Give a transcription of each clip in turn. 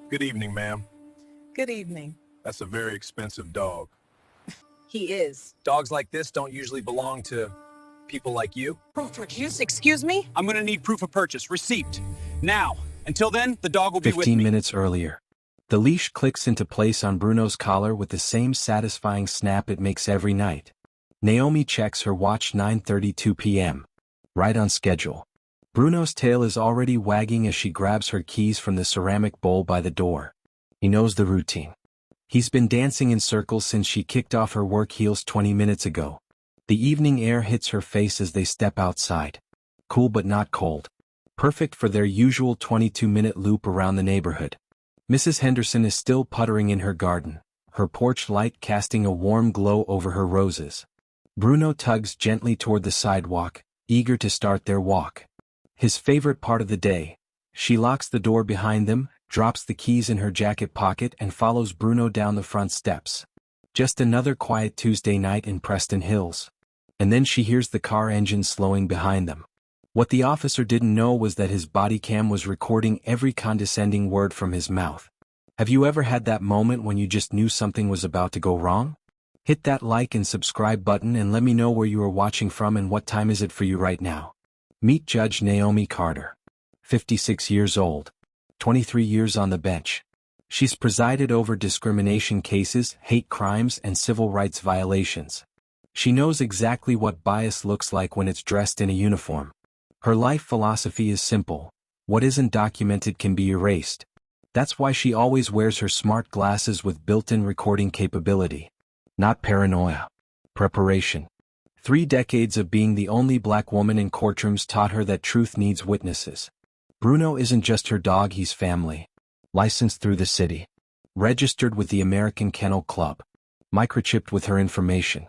Good evening, ma'am. Good evening. That's a very expensive dog. He is. Dogs like this don't usually belong to people like you. Proof of purchase? Excuse me? I'm gonna need proof of purchase, receipt. Now. Until then, the dog will be with 15 me. minutes earlier. The leash clicks into place on Bruno's collar with the same satisfying snap it makes every night. Naomi checks her watch 9:32 p.m. Right on schedule. Bruno's tail is already wagging as she grabs her keys from the ceramic bowl by the door. He knows the routine. He's been dancing in circles since she kicked off her work heels 20 minutes ago. The evening air hits her face as they step outside. Cool but not cold. Perfect for their usual 22-minute loop around the neighborhood. Mrs. Henderson is still puttering in her garden, her porch light casting a warm glow over her roses. Bruno tugs gently toward the sidewalk, eager to start their walk. His favorite part of the day. She locks the door behind them, drops the keys in her jacket pocket and follows Bruno down the front steps. Just another quiet Tuesday night in Preston Hills. And then she hears the car engine slowing behind them. What the officer didn't know was that his body cam was recording every condescending word from his mouth. Have you ever had that moment when you just knew something was about to go wrong? Hit that like and subscribe button and let me know where you are watching from and what time is it for you right now. Meet Judge Naomi Carter. 56 years old. 23 years on the bench. She's presided over discrimination cases, hate crimes and civil rights violations. She knows exactly what bias looks like when it's dressed in a uniform. Her life philosophy is simple. What isn't documented can be erased. That's why she always wears her smart glasses with built-in recording capability. Not paranoia. Preparation. 3 decades of being the only black woman in courtrooms taught her that truth needs witnesses. Bruno isn't just her dog, he's family. Licensed through the city. Registered with the American Kennel Club. Microchipped with her information.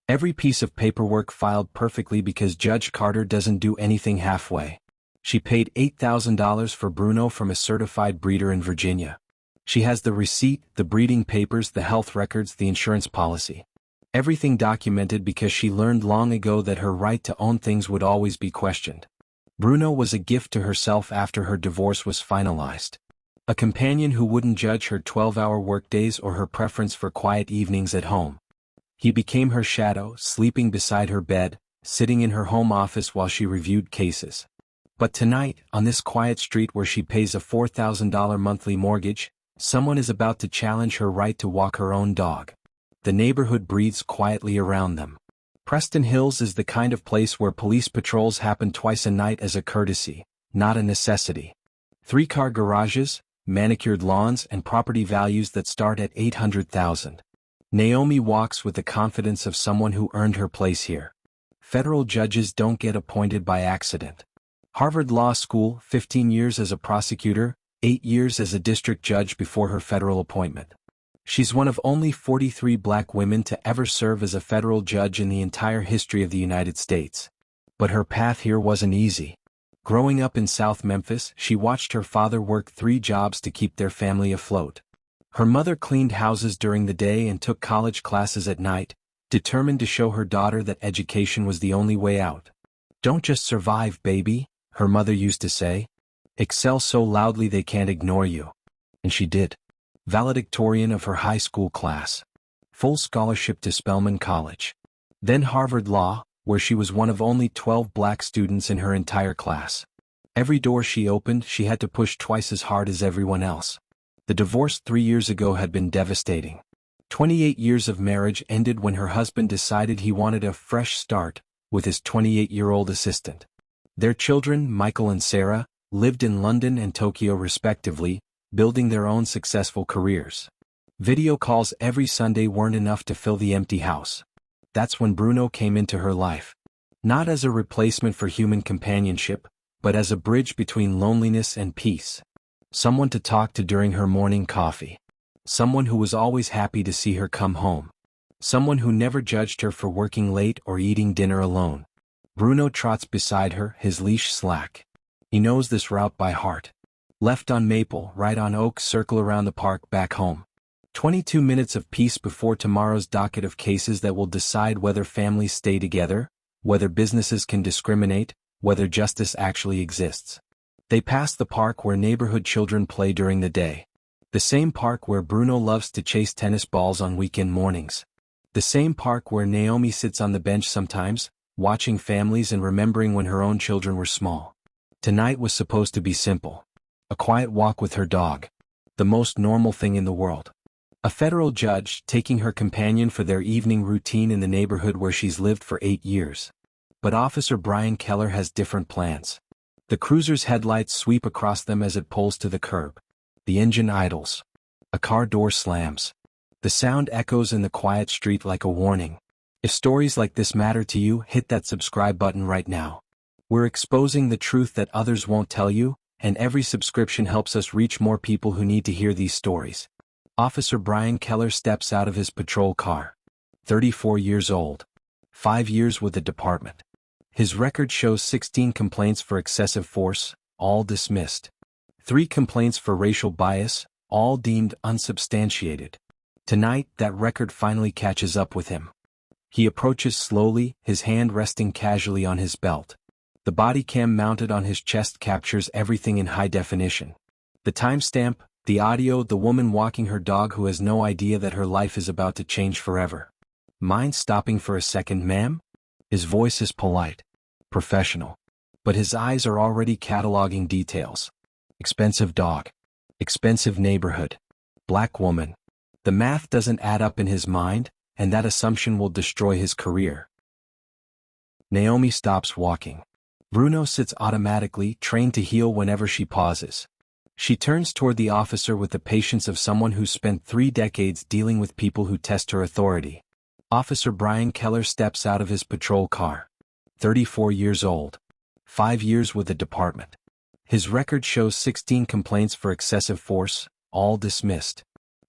Every piece of paperwork filed perfectly because Judge Carter doesn't do anything halfway. She paid $8,000 for Bruno from a certified breeder in Virginia. She has the receipt, the breeding papers, the health records, the insurance policy. Everything documented because she learned long ago that her right to own things would always be questioned. Bruno was a gift to herself after her divorce was finalized. A companion who wouldn't judge her 12-hour workdays or her preference for quiet evenings at home. He became her shadow, sleeping beside her bed, sitting in her home office while she reviewed cases. But tonight, on this quiet street where she pays a $4,000 monthly mortgage, someone is about to challenge her right to walk her own dog. The neighborhood breathes quietly around them. Preston Hills is the kind of place where police patrols happen twice a night as a courtesy, not a necessity. 3-car garages, manicured lawns and property values that start at $800,000. Naomi walks with the confidence of someone who earned her place here. Federal judges don't get appointed by accident. Harvard Law School, 15 years as a prosecutor, 8 years as a district judge before her federal appointment. She's one of only 43 black women to ever serve as a federal judge in the entire history of the United States. But her path here wasn't easy. Growing up in South Memphis, she watched her father work 3 jobs to keep their family afloat. Her mother cleaned houses during the day and took college classes at night, determined to show her daughter that education was the only way out. "Don't just survive, baby," her mother used to say. "Excel so loudly they can't ignore you." And she did. Valedictorian of her high school class. Full scholarship to Spelman College. Then Harvard Law, where she was one of only 12 black students in her entire class. Every door she opened, she had to push twice as hard as everyone else. The divorce 3 years ago had been devastating. 28 years of marriage ended when her husband decided he wanted a fresh start with his 28-year-old assistant. Their children, Michael and Sarah, lived in London and Tokyo respectively, building their own successful careers. Video calls every Sunday weren't enough to fill the empty house. That's when Bruno came into her life. Not as a replacement for human companionship, but as a bridge between loneliness and peace. Someone to talk to during her morning coffee. Someone who was always happy to see her come home. Someone who never judged her for working late or eating dinner alone. Bruno trots beside her, his leash slack. He knows this route by heart. Left on Maple, right on Oak, circle around the park back home. 22 minutes of peace before tomorrow's docket of cases that will decide whether families stay together, whether businesses can discriminate, whether justice actually exists. They pass the park where neighborhood children play during the day. The same park where Bruno loves to chase tennis balls on weekend mornings. The same park where Naomi sits on the bench sometimes, watching families and remembering when her own children were small. Tonight was supposed to be simple. A quiet walk with her dog. The most normal thing in the world. A federal judge taking her companion for their evening routine in the neighborhood where she's lived for 8 years. But Officer Brian Keller has different plans. The cruiser's headlights sweep across them as it pulls to the curb. The engine idles. A car door slams. The sound echoes in the quiet street like a warning. If stories like this matter to you, hit that subscribe button right now. We're exposing the truth that others won't tell you, and every subscription helps us reach more people who need to hear these stories. Officer Brian Keller steps out of his patrol car. 34 years old. 5 years with the department. His record shows 16 complaints for excessive force, all dismissed. 3 complaints for racial bias, all deemed unsubstantiated. Tonight, that record finally catches up with him. He approaches slowly, his hand resting casually on his belt. The body cam mounted on his chest captures everything in high definition. The timestamp, the audio, the woman walking her dog who has no idea that her life is about to change forever. Mind stopping for a second, ma'am? His voice is polite, professional. But his eyes are already cataloging details. Expensive dog. Expensive neighborhood. Black woman. The math doesn't add up in his mind, and that assumption will destroy his career. Naomi stops walking. Bruno sits automatically, trained to heel whenever she pauses. She turns toward the officer with the patience of someone who's spent 3 decades dealing with people who test her authority. Officer Brian Keller steps out of his patrol car. 34 years old. 5 years with the department. His record shows 16 complaints for excessive force, all dismissed.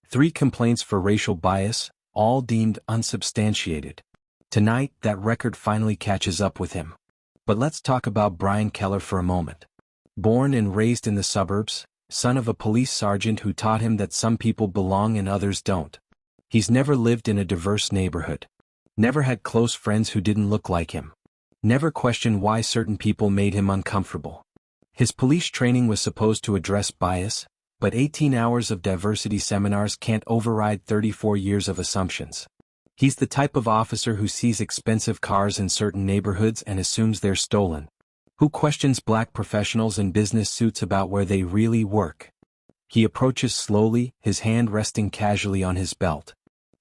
3 complaints for racial bias, all deemed unsubstantiated. Tonight, that record finally catches up with him. But let's talk about Brian Keller for a moment. Born and raised in the suburbs, son of a police sergeant who taught him that some people belong and others don't. He's never lived in a diverse neighborhood. Never had close friends who didn't look like him. Never questioned why certain people made him uncomfortable. His police training was supposed to address bias, but 18 hours of diversity seminars can't override 34 years of assumptions. He's the type of officer who sees expensive cars in certain neighborhoods and assumes they're stolen. Who questions black professionals in business suits about where they really work. He approaches slowly, his hand resting casually on his belt.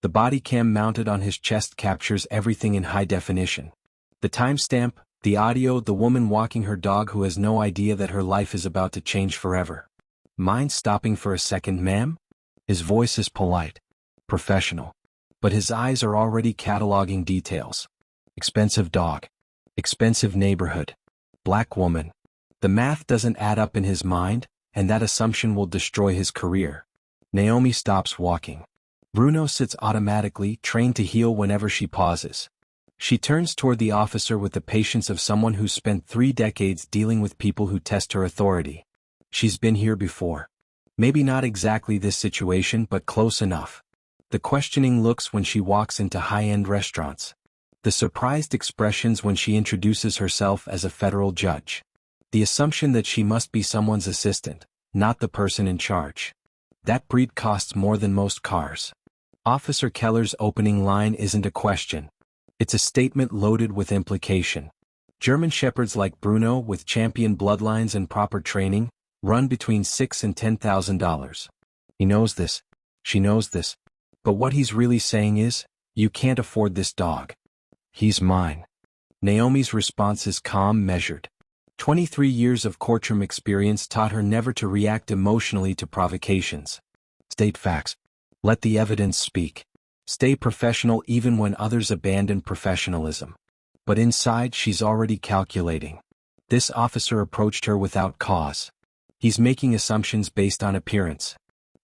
The body cam mounted on his chest captures everything in high definition. The timestamp, the audio, the woman walking her dog who has no idea that her life is about to change forever. Mind stopping for a second, ma'am? His voice is polite, professional. But his eyes are already cataloging details. Expensive dog. Expensive neighborhood. Black woman. The math doesn't add up in his mind, and that assumption will destroy his career. Naomi stops walking. Bruno sits automatically, trained to heel whenever she pauses. She turns toward the officer with the patience of someone who's spent 3 decades dealing with people who test her authority. She's been here before. Maybe not exactly this situation, but close enough. The questioning looks when she walks into high-end restaurants. The surprised expressions when she introduces herself as a federal judge. The assumption that she must be someone's assistant, not the person in charge. That breed costs more than most cars. Officer Keller's opening line isn't a question. It's a statement loaded with implication. German Shepherds like Bruno, with champion bloodlines and proper training, run between $6,000 and $10,000. He knows this. She knows this. But what he's really saying is, you can't afford this dog. He's mine. Naomi's response is calm, measured. 23 years of courtroom experience taught her never to react emotionally to provocations. State facts. Let the evidence speak. Stay professional even when others abandon professionalism. But inside she's already calculating. This officer approached her without cause. He's making assumptions based on appearance.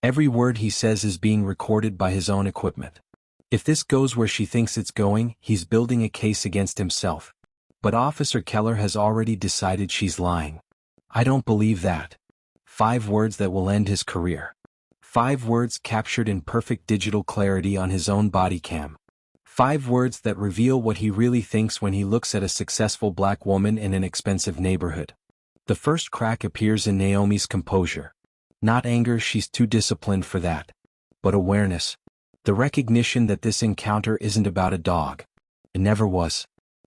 Every word he says is being recorded by his own equipment. If this goes where she thinks it's going, he's building a case against himself. But Officer Keller has already decided she's lying. I don't believe that. 5 words that will end his career. 5 words captured in perfect digital clarity on his own body cam. 5 words that reveal what he really thinks when he looks at a successful black woman in an expensive neighborhood. The first crack appears in Naomi's composure. Not anger, she's too disciplined for that. But awareness. The recognition that this encounter isn't about a dog. It never was.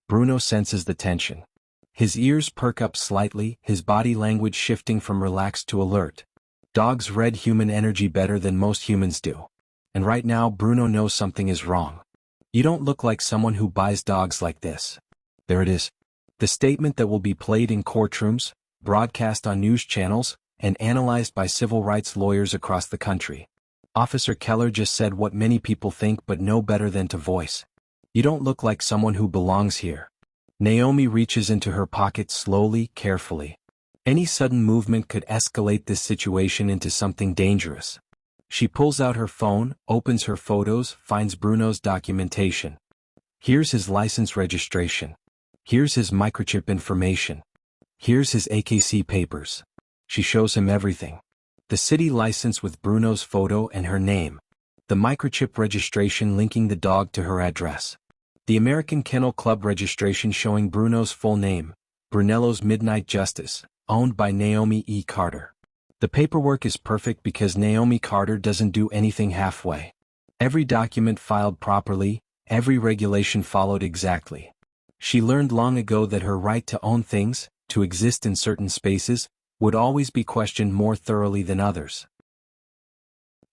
Bruno senses the tension. His ears perk up slightly, his body language shifting from relaxed to alert. Dogs read human energy better than most humans do. And right now Bruno knows something is wrong. You don't look like someone who buys dogs like this. There it is. The statement that will be played in courtrooms, broadcast on news channels, and analyzed by civil rights lawyers across the country. Officer Keller just said what many people think but know better than to voice. You don't look like someone who belongs here. Naomi reaches into her pocket slowly, carefully. Any sudden movement could escalate this situation into something dangerous. She pulls out her phone, opens her photos, finds Bruno's documentation. Here's his license registration. Here's his microchip information. Here's his AKC papers. She shows him everything. The city license with Bruno's photo and her name. The microchip registration linking the dog to her address. The American Kennel Club registration showing Bruno's full name, Brunello's Midnight Justice, owned by Naomi E. Carter. The paperwork is perfect because Naomi Carter doesn't do anything halfway. Every document filed properly, every regulation followed exactly. She learned long ago that her right to own things, to exist in certain spaces, would always be questioned more thoroughly than others.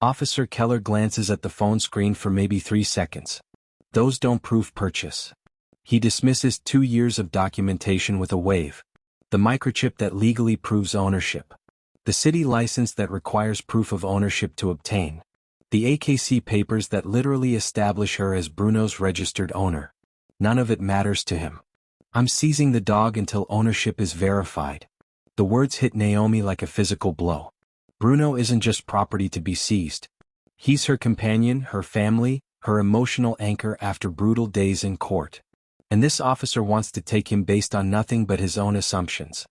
Officer Keller glances at the phone screen for maybe 3 seconds. Those don't prove purchase. He dismisses 2 years of documentation with a wave. The microchip that legally proves ownership. The city license that requires proof of ownership to obtain. The AKC papers that literally establish her as Bruno's registered owner. None of it matters to him. I'm seizing the dog until ownership is verified. The words hit Naomi like a physical blow. Bruno isn't just property to be seized. He's her companion, her family, her emotional anchor after brutal days in court. And this officer wants to take him based on nothing but his own assumptions.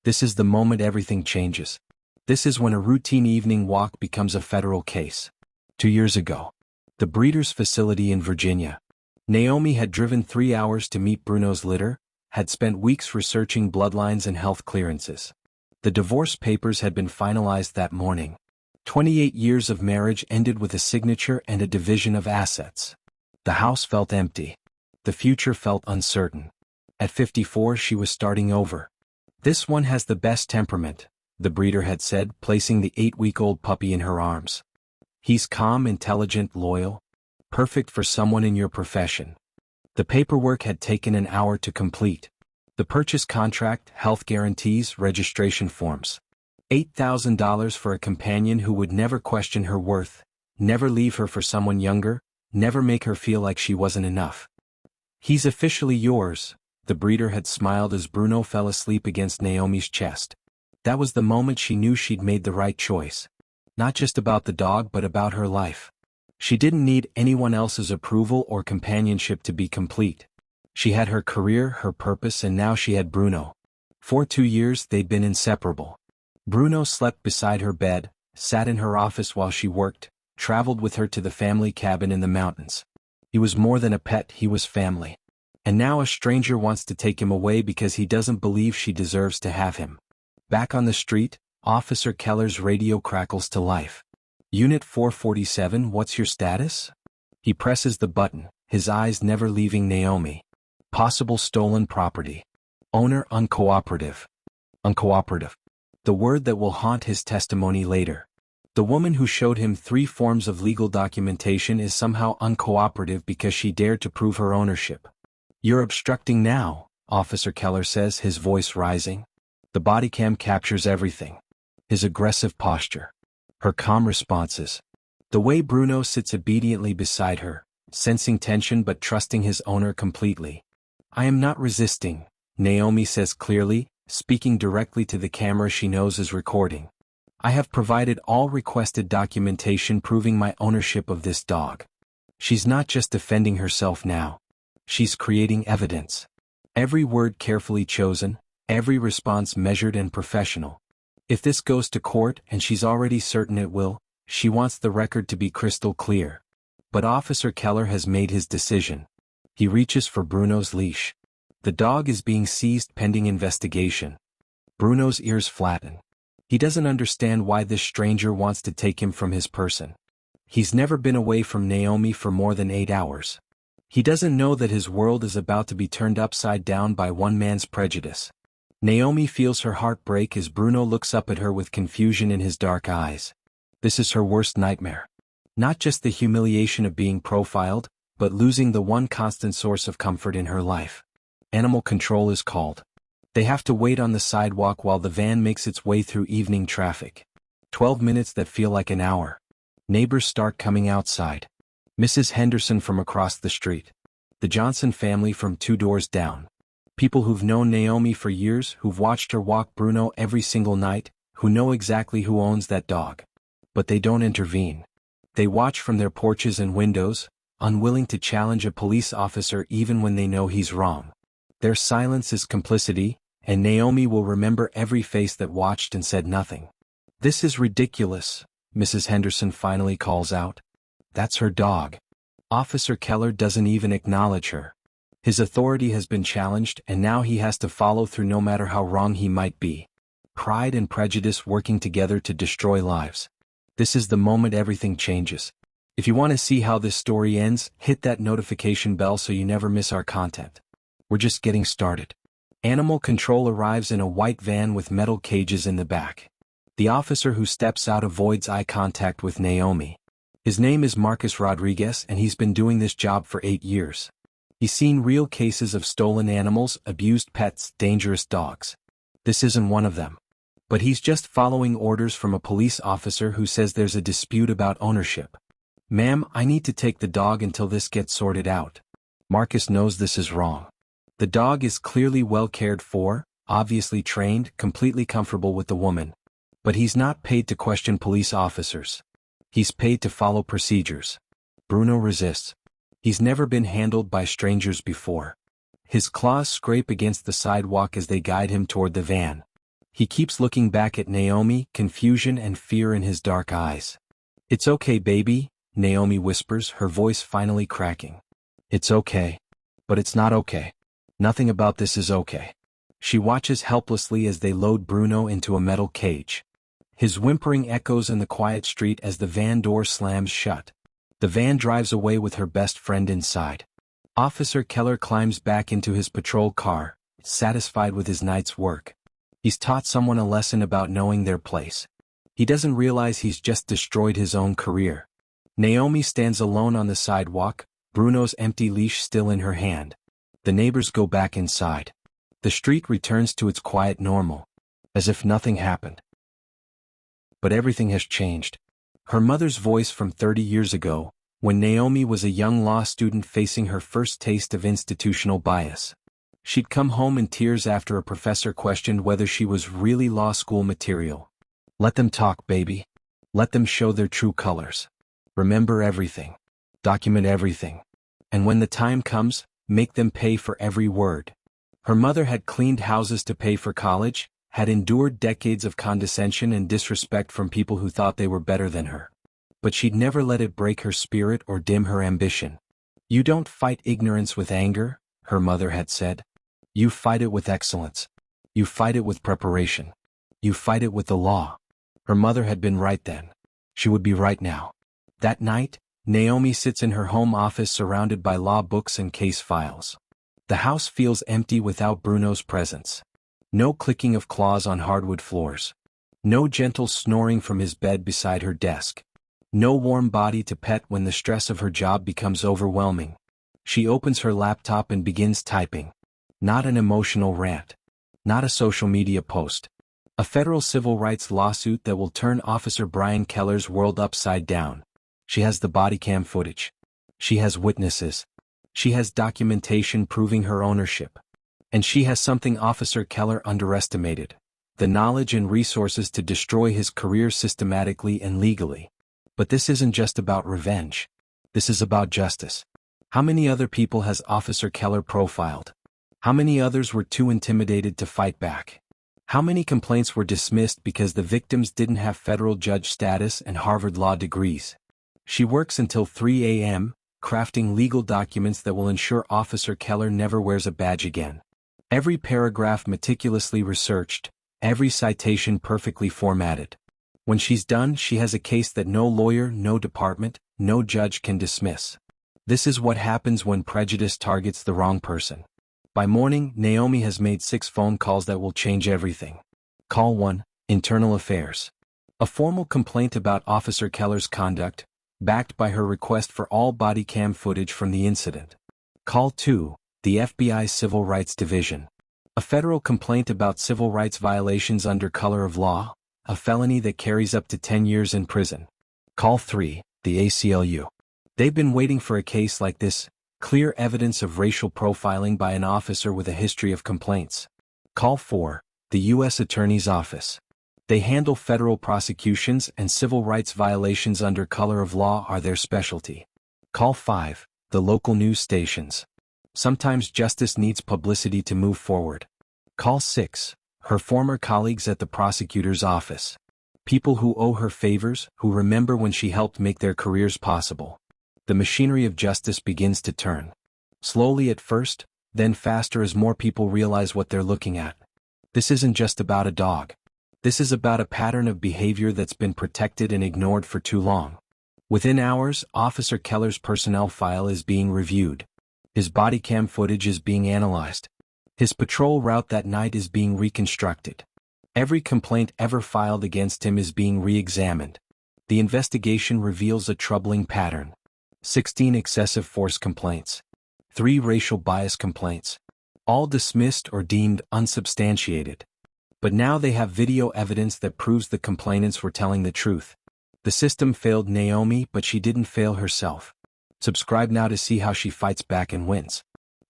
This is the moment everything changes. This is when a routine evening walk becomes a federal case. 2 years ago. The breeder's facility in Virginia. Naomi had driven 3 hours to meet Bruno's litter, had spent weeks researching bloodlines and health clearances. The divorce papers had been finalized that morning. 28 years of marriage ended with a signature and a division of assets. The house felt empty. The future felt uncertain. At 54 she was starting over. This one has the best temperament, the breeder had said, placing the 8-week-old puppy in her arms. He's calm, intelligent, loyal. Perfect for someone in your profession. The paperwork had taken an hour to complete. The purchase contract, health guarantees, registration forms. $8,000 for a companion who would never question her worth, never leave her for someone younger, never make her feel like she wasn't enough. He's officially yours, the breeder had smiled as Bruno fell asleep against Naomi's chest. That was the moment she knew she'd made the right choice. Not just about the dog but about her life. She didn't need anyone else's approval or companionship to be complete. She had her career, her purpose, and now she had Bruno. For 2 years they'd been inseparable. Bruno slept beside her bed, sat in her office while she worked, traveled with her to the family cabin in the mountains. He was more than a pet, he was family. And now a stranger wants to take him away because he doesn't believe she deserves to have him. Back on the street, Officer Keller's radio crackles to life. Unit 447, what's your status? He presses the button, his eyes never leaving Naomi. Possible stolen property. Owner uncooperative. Uncooperative. The word that will haunt his testimony later. The woman who showed him 3 forms of legal documentation is somehow uncooperative because she dared to prove her ownership. You're obstructing now, Officer Keller says, his voice rising. The body cam captures everything. His aggressive posture. Her calm responses. The way Bruno sits obediently beside her, sensing tension but trusting his owner completely. I am not resisting, Naomi says clearly, speaking directly to the camera she knows is recording. I have provided all requested documentation proving my ownership of this dog. She's not just defending herself now. She's creating evidence. Every word carefully chosen, every response measured and professional. If this goes to court, and she's already certain it will, she wants the record to be crystal clear. But Officer Keller has made his decision. He reaches for Bruno's leash. The dog is being seized pending investigation. Bruno's ears flatten. He doesn't understand why this stranger wants to take him from his person. He's never been away from Naomi for more than 8 hours. He doesn't know that his world is about to be turned upside down by one man's prejudice. Naomi feels her heart break as Bruno looks up at her with confusion in his dark eyes. This is her worst nightmare. Not just the humiliation of being profiled, but losing the one constant source of comfort in her life. Animal control is called. They have to wait on the sidewalk while the van makes its way through evening traffic. 12 minutes that feel like an hour. Neighbors start coming outside. Mrs. Henderson from across the street. The Johnson family from 2 doors down. People who've known Naomi for years, who've watched her walk Bruno every single night, who know exactly who owns that dog. But they don't intervene. They watch from their porches and windows, unwilling to challenge a police officer even when they know he's wrong. Their silence is complicity, and Naomi will remember every face that watched and said nothing. "This is ridiculous," Mrs. Henderson finally calls out. That's her dog. Officer Keller doesn't even acknowledge her. His authority has been challenged and now he has to follow through no matter how wrong he might be. Pride and prejudice working together to destroy lives. This is the moment everything changes. If you want to see how this story ends, hit that notification bell so you never miss our content. We're just getting started. Animal control arrives in a white van with metal cages in the back. The officer who steps out avoids eye contact with Naomi. His name is Marcus Rodriguez and he's been doing this job for 8 years. He's seen real cases of stolen animals, abused pets, dangerous dogs. This isn't one of them. But he's just following orders from a police officer who says there's a dispute about ownership. "Ma'am, I need to take the dog until this gets sorted out." Marcus knows this is wrong. The dog is clearly well cared for, obviously trained, completely comfortable with the woman. But he's not paid to question police officers. He's paid to follow procedures. Bruno resists. He's never been handled by strangers before. His claws scrape against the sidewalk as they guide him toward the van. He keeps looking back at Naomi, confusion and fear in his dark eyes. "It's okay, baby," Naomi whispers, her voice finally cracking. "It's okay. But it's not okay. Nothing about this is okay." She watches helplessly as they load Bruno into a metal cage. His whimpering echoes in the quiet street as the van door slams shut. The van drives away with her best friend inside. Officer Keller climbs back into his patrol car, satisfied with his night's work. He's taught someone a lesson about knowing their place. He doesn't realize he's just destroyed his own career. Naomi stands alone on the sidewalk, Bruno's empty leash still in her hand. The neighbors go back inside. The street returns to its quiet normal, as if nothing happened. But everything has changed. Her mother's voice from 30 years ago, when Naomi was a young law student facing her first taste of institutional bias. She'd come home in tears after a professor questioned whether she was really law school material. "Let them talk, baby. Let them show their true colors. Remember everything. Document everything. And when the time comes, make them pay for every word." Her mother had cleaned houses to pay for college, had endured decades of condescension and disrespect from people who thought they were better than her. But she'd never let it break her spirit or dim her ambition. "You don't fight ignorance with anger," her mother had said. "You fight it with excellence. You fight it with preparation. You fight it with the law." Her mother had been right then. She would be right now. That night, Naomi sits in her home office surrounded by law books and case files. The house feels empty without Bruno's presence. No clicking of claws on hardwood floors. No gentle snoring from his bed beside her desk. No warm body to pet when the stress of her job becomes overwhelming. She opens her laptop and begins typing. Not an emotional rant. Not a social media post. A federal civil rights lawsuit that will turn Officer Brian Keller's world upside down. She has the body cam footage. She has witnesses. She has documentation proving her ownership. And she has something Officer Keller underestimated: the knowledge and resources to destroy his career systematically and legally. But this isn't just about revenge. This is about justice. How many other people has Officer Keller profiled? How many others were too intimidated to fight back? How many complaints were dismissed because the victims didn't have federal judge status and Harvard law degrees? She works until 3 a.m., crafting legal documents that will ensure Officer Keller never wears a badge again. Every paragraph meticulously researched, every citation perfectly formatted. When she's done, she has a case that no lawyer, no department, no judge can dismiss. This is what happens when prejudice targets the wrong person. By morning, Naomi has made 6 phone calls that will change everything. Call 1, Internal Affairs. A formal complaint about Officer Keller's conduct, backed by her request for all body cam footage from the incident. Call 2, the FBI Civil Rights Division. A federal complaint about civil rights violations under color of law, a felony that carries up to 10 years in prison. Call 3, the ACLU. They've been waiting for a case like this, clear evidence of racial profiling by an officer with a history of complaints. Call 4, the U.S. Attorney's Office. They handle federal prosecutions and civil rights violations under color of law are their specialty. Call 5, the local news stations. Sometimes justice needs publicity to move forward. Call 6, her former colleagues at the prosecutor's office. People who owe her favors, who remember when she helped make their careers possible. The machinery of justice begins to turn. Slowly at first, then faster as more people realize what they're looking at. This isn't just about a dog. This is about a pattern of behavior that's been protected and ignored for too long. Within hours, Officer Keller's personnel file is being reviewed. His body cam footage is being analyzed. His patrol route that night is being reconstructed. Every complaint ever filed against him is being re-examined. The investigation reveals a troubling pattern. 16 excessive force complaints. 3 racial bias complaints. All dismissed or deemed unsubstantiated. But now they have video evidence that proves the complainants were telling the truth. The system failed Naomi, but she didn't fail herself. Subscribe now to see how she fights back and wins.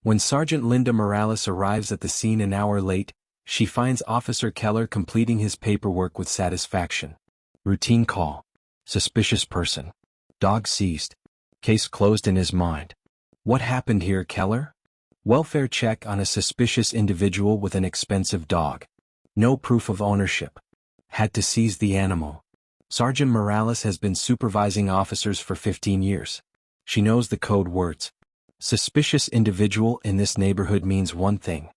When Sergeant Linda Morales arrives at the scene an hour late, she finds Officer Keller completing his paperwork with satisfaction. Routine call. Suspicious person. Dog seized. Case closed in his mind. What happened here, Keller? Welfare check on a suspicious individual with an expensive dog. No proof of ownership. Had to seize the animal. Sergeant Morales has been supervising officers for 15 years. She knows the code words. Suspicious individual in this neighborhood means one thing.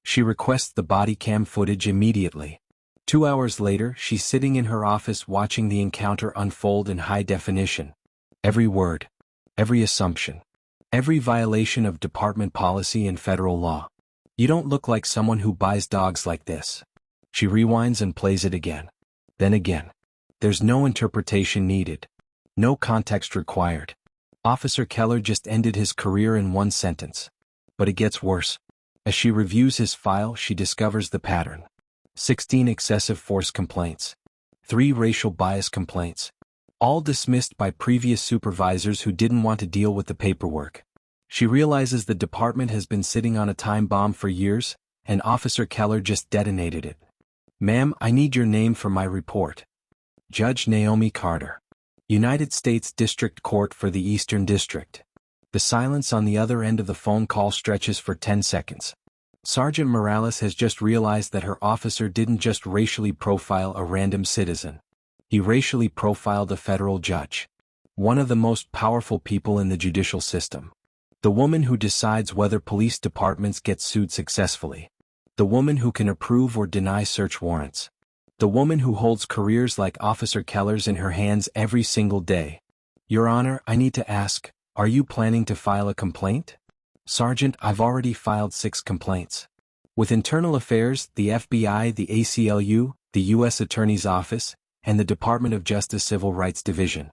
She requests the body cam footage immediately. 2 hours later, she's sitting in her office watching the encounter unfold in high definition. Every word. Every assumption. Every violation of department policy and federal law. You don't look like someone who buys dogs like this. She rewinds and plays it again. Then again. There's no interpretation needed. No context required. Officer Keller just ended his career in one sentence. But it gets worse. As she reviews his file, she discovers the pattern. 16 excessive force complaints. 3 racial bias complaints. All dismissed by previous supervisors who didn't want to deal with the paperwork. She realizes the department has been sitting on a time bomb for years, and Officer Keller just detonated it. Ma'am, I need your name for my report. Judge Naomi Carter. United States District Court for the Eastern District. The silence on the other end of the phone call stretches for 10 seconds. Sergeant Morales has just realized that her officer didn't just racially profile a random citizen. He racially profiled a federal judge. One of the most powerful people in the judicial system. The woman who decides whether police departments get sued successfully. The woman who can approve or deny search warrants. The woman who holds careers like Officer Keller's in her hands every single day. Your Honor, I need to ask, are you planning to file a complaint? Sergeant, I've already filed 6 complaints. With Internal Affairs, the FBI, the ACLU, the U.S. Attorney's Office, and the Department of Justice Civil Rights Division.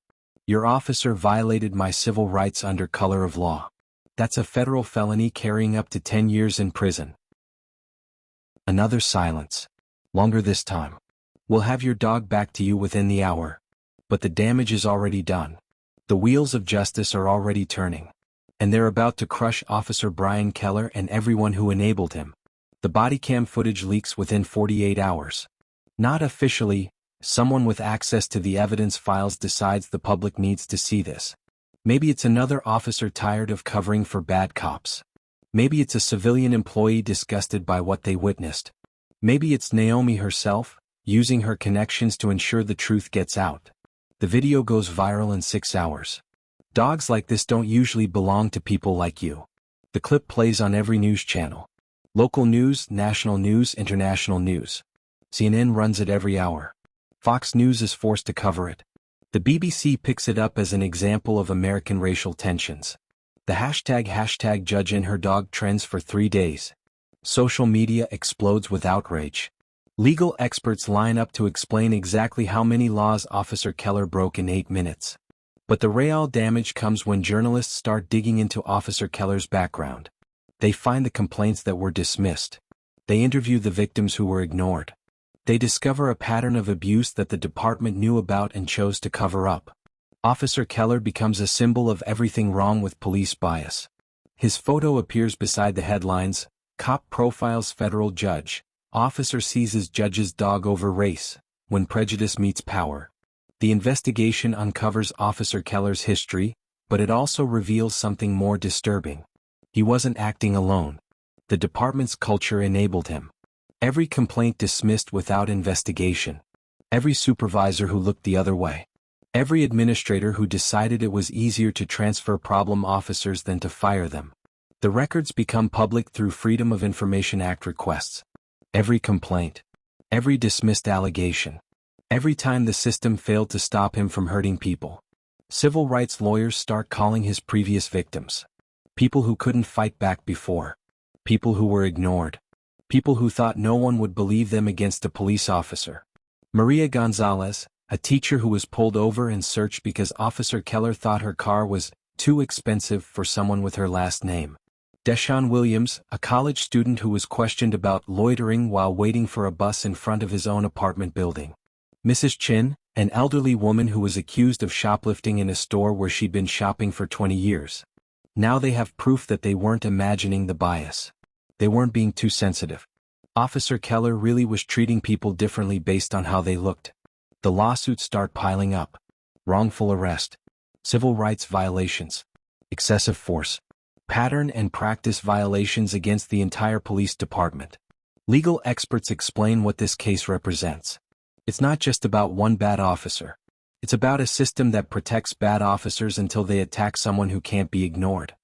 Your officer violated my civil rights under color of law. That's a federal felony carrying up to 10 years in prison. Another silence. Longer this time. We'll have your dog back to you within the hour. But the damage is already done. The wheels of justice are already turning. And they're about to crush Officer Brian Keller and everyone who enabled him. The body cam footage leaks within 48 hours. Not officially, someone with access to the evidence files decides the public needs to see this. Maybe it's another officer tired of covering for bad cops. Maybe it's a civilian employee disgusted by what they witnessed. Maybe it's Naomi herself, using her connections to ensure the truth gets out. The video goes viral in 6 hours. Dogs like this don't usually belong to people like you. The clip plays on every news channel. Local news, national news, international news. CNN runs it every hour. Fox News is forced to cover it. The BBC picks it up as an example of American racial tensions. The hashtag judge and her dog trends for 3 days. Social media explodes with outrage. Legal experts line up to explain exactly how many laws Officer Keller broke in 8 minutes. But the real damage comes when journalists start digging into Officer Keller's background. They find the complaints that were dismissed. They interview the victims who were ignored. They discover a pattern of abuse that the department knew about and chose to cover up. Officer Keller becomes a symbol of everything wrong with police bias. His photo appears beside the headlines, "Cop profiles federal judge, officer seizes judge's dog over race, when prejudice meets power." The investigation uncovers Officer Keller's history, but it also reveals something more disturbing. He wasn't acting alone. The department's culture enabled him. Every complaint dismissed without investigation. Every supervisor who looked the other way. Every administrator who decided it was easier to transfer problem officers than to fire them. The records become public through Freedom of Information Act requests. Every complaint. Every dismissed allegation. Every time the system failed to stop him from hurting people. Civil rights lawyers start calling his previous victims. People who couldn't fight back before. People who were ignored. People who thought no one would believe them against a police officer. Maria Gonzalez, a teacher who was pulled over and searched because Officer Keller thought her car was too expensive for someone with her last name. Deshaun Williams, a college student who was questioned about loitering while waiting for a bus in front of his own apartment building. Mrs. Chin, an elderly woman who was accused of shoplifting in a store where she'd been shopping for 20 years. Now they have proof that they weren't imagining the bias. They weren't being too sensitive. Officer Keller really was treating people differently based on how they looked. The lawsuits start piling up. Wrongful arrest. Civil rights violations. Excessive force. Pattern and practice violations against the entire police department. Legal experts explain what this case represents. It's not just about one bad officer. It's about a system that protects bad officers until they attack someone who can't be ignored.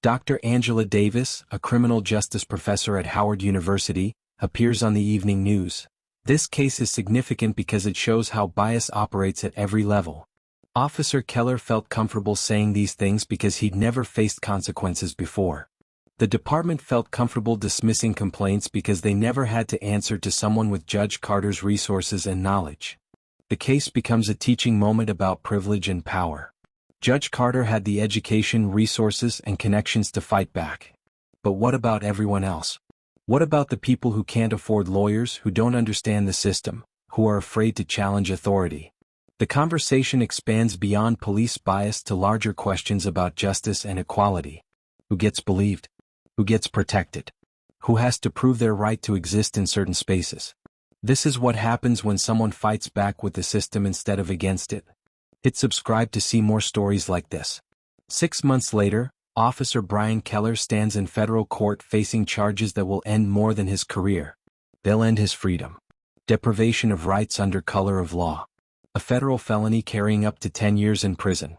Dr. Angela Davis, a criminal justice professor at Howard University, appears on the evening news. This case is significant because it shows how bias operates at every level. Officer Keller felt comfortable saying these things because he'd never faced consequences before. The department felt comfortable dismissing complaints because they never had to answer to someone with Judge Carter's resources and knowledge. The case becomes a teaching moment about privilege and power. Judge Carter had the education, resources, and connections to fight back. But what about everyone else? What about the people who can't afford lawyers, who don't understand the system, who are afraid to challenge authority? The conversation expands beyond police bias to larger questions about justice and equality. Who gets believed? Who gets protected? Who has to prove their right to exist in certain spaces? This is what happens when someone fights back with the system instead of against it. Hit subscribe to see more stories like this. 6 months later, Officer Brian Keller stands in federal court facing charges that will end more than his career. They'll end his freedom. Deprivation of rights under color of law. A federal felony carrying up to 10 years in prison.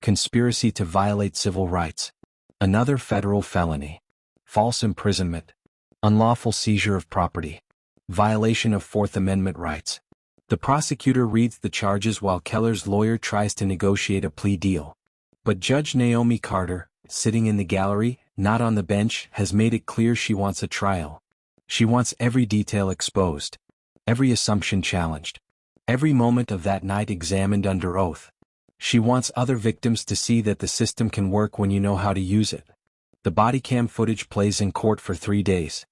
Conspiracy to violate civil rights. Another federal felony. False imprisonment. Unlawful seizure of property. Violation of Fourth Amendment rights. The prosecutor reads the charges while Keller's lawyer tries to negotiate a plea deal. But Judge Naomi Carter, sitting in the gallery, not on the bench, has made it clear she wants a trial. She wants every detail exposed. Every assumption challenged. Every moment of that night examined under oath. She wants other victims to see that the system can work when you know how to use it. The body cam footage plays in court for 3 days.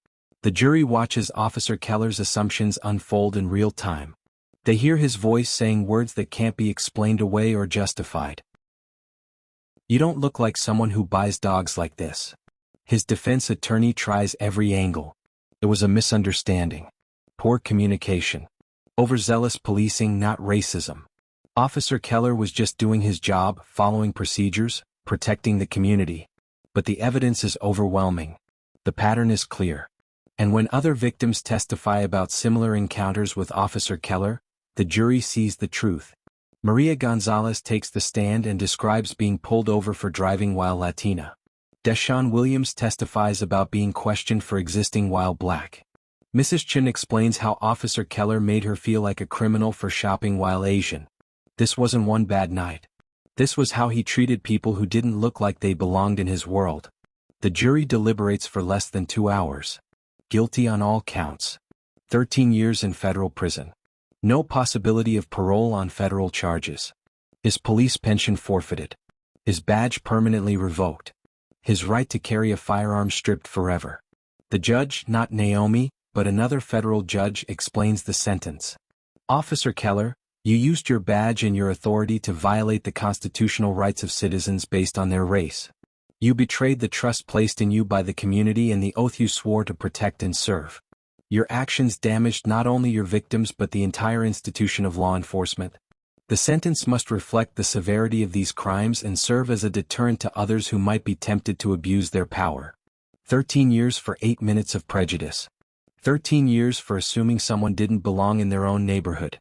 The jury watches Officer Keller's assumptions unfold in real time. They hear his voice saying words that can't be explained away or justified. "You don't look like someone who buys dogs like this." His defense attorney tries every angle. It was a misunderstanding. Poor communication. Overzealous policing, not racism. Officer Keller was just doing his job, following procedures, protecting the community. But the evidence is overwhelming. The pattern is clear. And when other victims testify about similar encounters with Officer Keller, the jury sees the truth. Maria Gonzalez takes the stand and describes being pulled over for driving while Latina. Deshaun Williams testifies about being questioned for existing while black. Mrs. Chen explains how Officer Keller made her feel like a criminal for shopping while Asian. This wasn't one bad night. This was how he treated people who didn't look like they belonged in his world. The jury deliberates for less than 2 hours. Guilty on all counts. 13 years in federal prison. No possibility of parole on federal charges. His police pension forfeited. His badge permanently revoked. His right to carry a firearm stripped forever. The judge, not Naomi, but another federal judge, explains the sentence. Officer Keller, you used your badge and your authority to violate the constitutional rights of citizens based on their race. You betrayed the trust placed in you by the community and the oath you swore to protect and serve. Your actions damaged not only your victims but the entire institution of law enforcement. The sentence must reflect the severity of these crimes and serve as a deterrent to others who might be tempted to abuse their power. 13 years for 8 minutes of prejudice. 13 years for assuming someone didn't belong in their own neighborhood.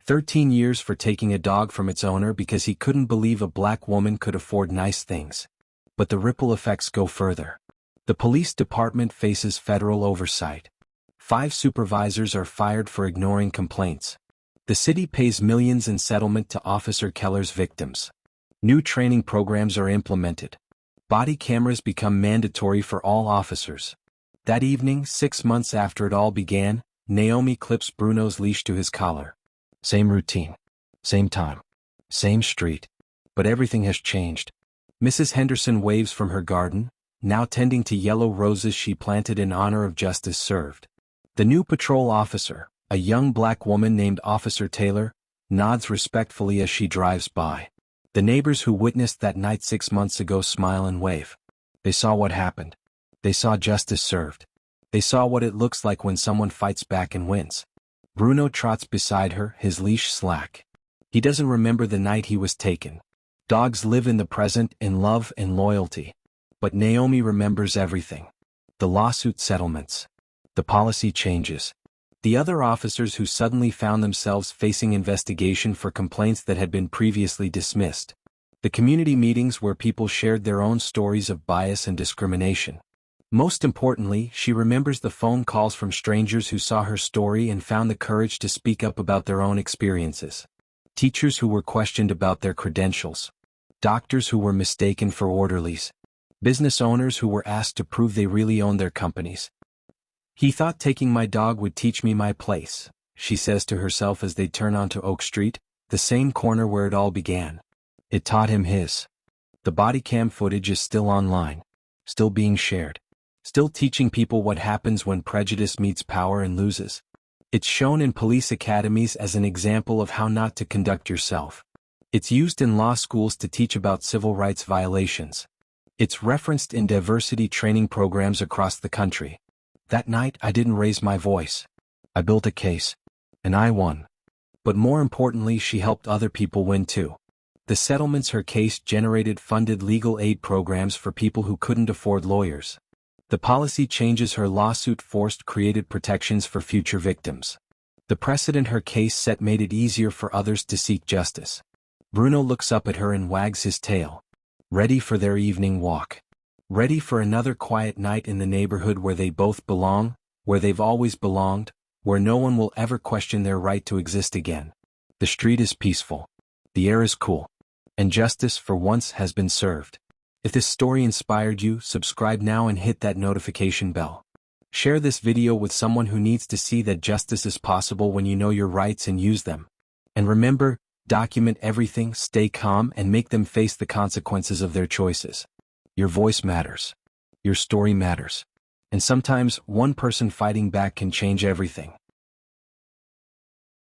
13 years for taking a dog from its owner because he couldn't believe a black woman could afford nice things. But the ripple effects go further. The police department faces federal oversight. 5 supervisors are fired for ignoring complaints. The city pays millions in settlement to Officer Keller's victims. New training programs are implemented. Body cameras become mandatory for all officers. That evening, 6 months after it all began, Naomi clips Bruno's leash to his collar. Same routine. Same time. Same street. But everything has changed. Mrs. Henderson waves from her garden, now tending to yellow roses she planted in honor of justice served. The new patrol officer, a young black woman named Officer Taylor, nods respectfully as she drives by. The neighbors who witnessed that night 6 months ago smile and wave. They saw what happened. They saw justice served. They saw what it looks like when someone fights back and wins. Bruno trots beside her, his leash slack. He doesn't remember the night he was taken. Dogs live in the present in love and loyalty. But Naomi remembers everything. The lawsuit settlements. The policy changes. The other officers who suddenly found themselves facing investigation for complaints that had been previously dismissed. The community meetings where people shared their own stories of bias and discrimination. Most importantly, she remembers the phone calls from strangers who saw her story and found the courage to speak up about their own experiences. Teachers who were questioned about their credentials. Doctors who were mistaken for orderlies. Business owners who were asked to prove they really owned their companies. He thought taking my dog would teach me my place, she says to herself as they turn onto Oak Street, the same corner where it all began. It taught him his. The body cam footage is still online. Still being shared. Still teaching people what happens when prejudice meets power and loses. It's shown in police academies as an example of how not to conduct yourself. It's used in law schools to teach about civil rights violations. It's referenced in diversity training programs across the country. That night I didn't raise my voice. I built a case. And I won. But more importantly, she helped other people win too. The settlements her case generated funded legal aid programs for people who couldn't afford lawyers. The policy changes her lawsuit forced created protections for future victims. The precedent her case set made it easier for others to seek justice. Bruno looks up at her and wags his tail. Ready for their evening walk. Ready for another quiet night in the neighborhood where they both belong, where they've always belonged, where no one will ever question their right to exist again. The street is peaceful. The air is cool. And justice for once has been served. If this story inspired you, subscribe now and hit that notification bell. Share this video with someone who needs to see that justice is possible when you know your rights and use them. And remember, document everything, stay calm, and make them face the consequences of their choices. Your voice matters. Your story matters. And sometimes, one person fighting back can change everything.